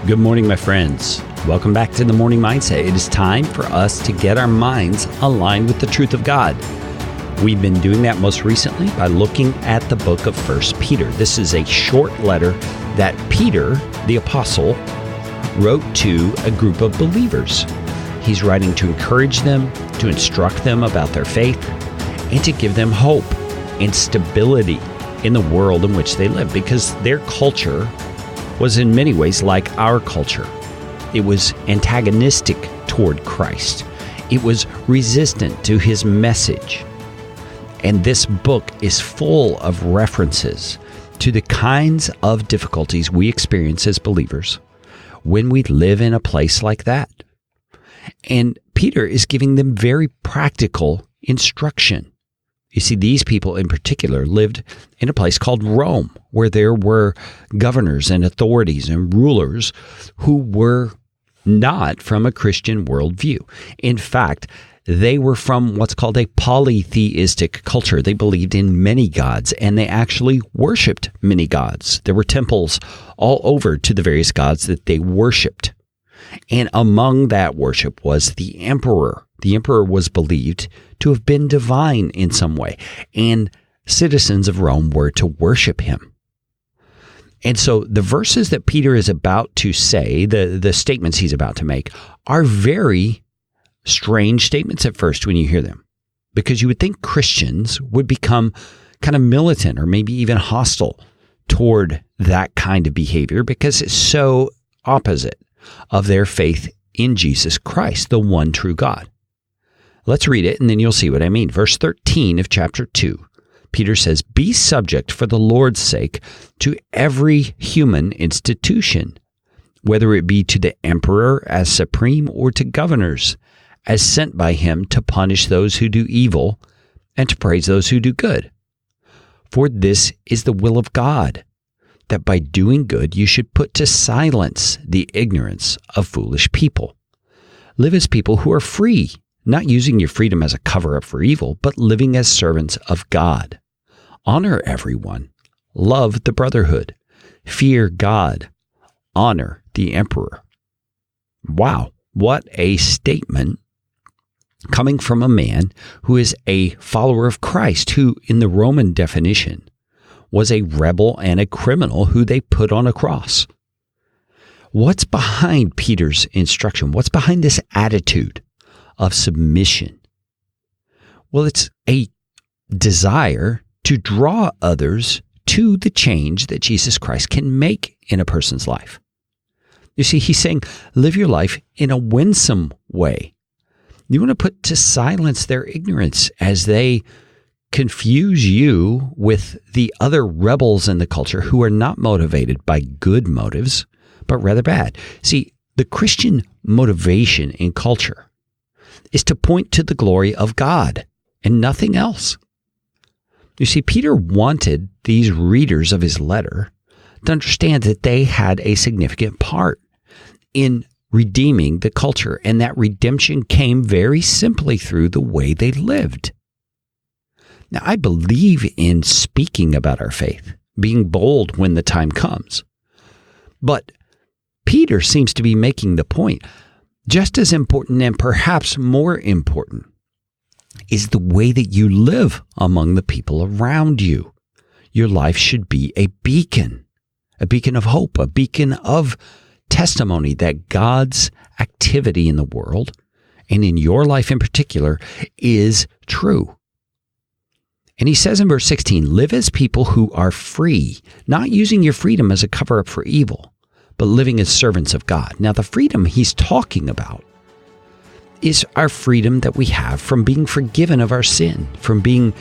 Good morning, my friends. Welcome back to the Morning Mindset. It is time for us to get our minds aligned with the truth of God. We've been doing that most recently by looking at the book of 1 Peter. This is a short letter that Peter, the apostle, wrote to a group of believers. He's writing to encourage them, to instruct them about their faith, and to give them hope and stability in the world in which they live, because their culture was in many ways like our culture. It was antagonistic toward Christ. It was resistant to his message. And this book is full of references to the kinds of difficulties we experience as believers when we live in a place like that. And Peter is giving them very practical instruction. You see, these people in particular lived in a place called Rome, where there were governors and authorities and rulers who were not from a Christian worldview. In fact, they were from what's called a polytheistic culture. They believed in many gods, and they actually worshipped many gods. There were temples all over to the various gods that they worshipped. And among that worship was the emperor. The emperor was believed to have been divine in some way, and citizens of Rome were to worship him. And so the verses that Peter is about to say, the statements he's about to make, are very strange statements at first when you hear them, because you would think Christians would become kind of militant or maybe even hostile toward that kind of behavior, because it's so opposite of their faith in Jesus Christ, the one true God. Let's read it, and then you'll see what I mean. Verse 13 of chapter 2, Peter says, "Be subject for the Lord's sake to every human institution, whether it be to the emperor as supreme or to governors, as sent by him to punish those who do evil and to praise those who do good. For this is the will of God, that by doing good you should put to silence the ignorance of foolish people. Live as people who are free, not using your freedom as a cover-up for evil, but living as servants of God. Honor everyone. Love the brotherhood. Fear God. Honor the emperor." Wow, what a statement coming from a man who is a follower of Christ, who in the Roman definition was a rebel and a criminal who they put on a cross. What's behind Peter's instruction? What's behind this attitude of submission? Well, it's a desire to draw others to the change that Jesus Christ can make in a person's life. You see, he's saying, live your life in a winsome way. You want to put to silence their ignorance as they confuse you with the other rebels in the culture who are not motivated by good motives, but rather bad. See, the Christian motivation in culture is to point to the glory of God and nothing else. You see, Peter wanted these readers of his letter to understand that they had a significant part in redeeming the culture, and that redemption came very simply through the way they lived. Now, I believe in speaking about our faith, being bold when the time comes. But Peter seems to be making the point, just as important and perhaps more important is the way that you live among the people around you. Your life should be a beacon of hope, a beacon of testimony that God's activity in the world, and in your life in particular, is true. And he says in verse 16, live as people who are free, not using your freedom as a cover-up for evil, but living as servants of God. Now, the freedom he's talking about is our freedom that we have from being forgiven of our sin, from being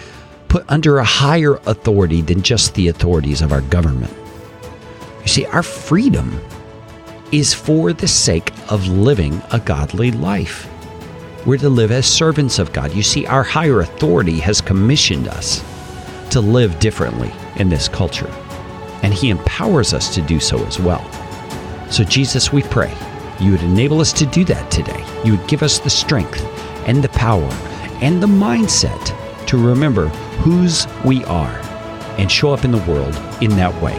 put under a higher authority than just the authorities of our government. You see, our freedom is for the sake of living a godly life. We're to live as servants of God. You see, our higher authority has commissioned us to live differently in this culture, and he empowers us to do so as well. So Jesus, we pray you would enable us to do that today. You would give us the strength and the power and the mindset to remember whose we are and show up in the world in that way.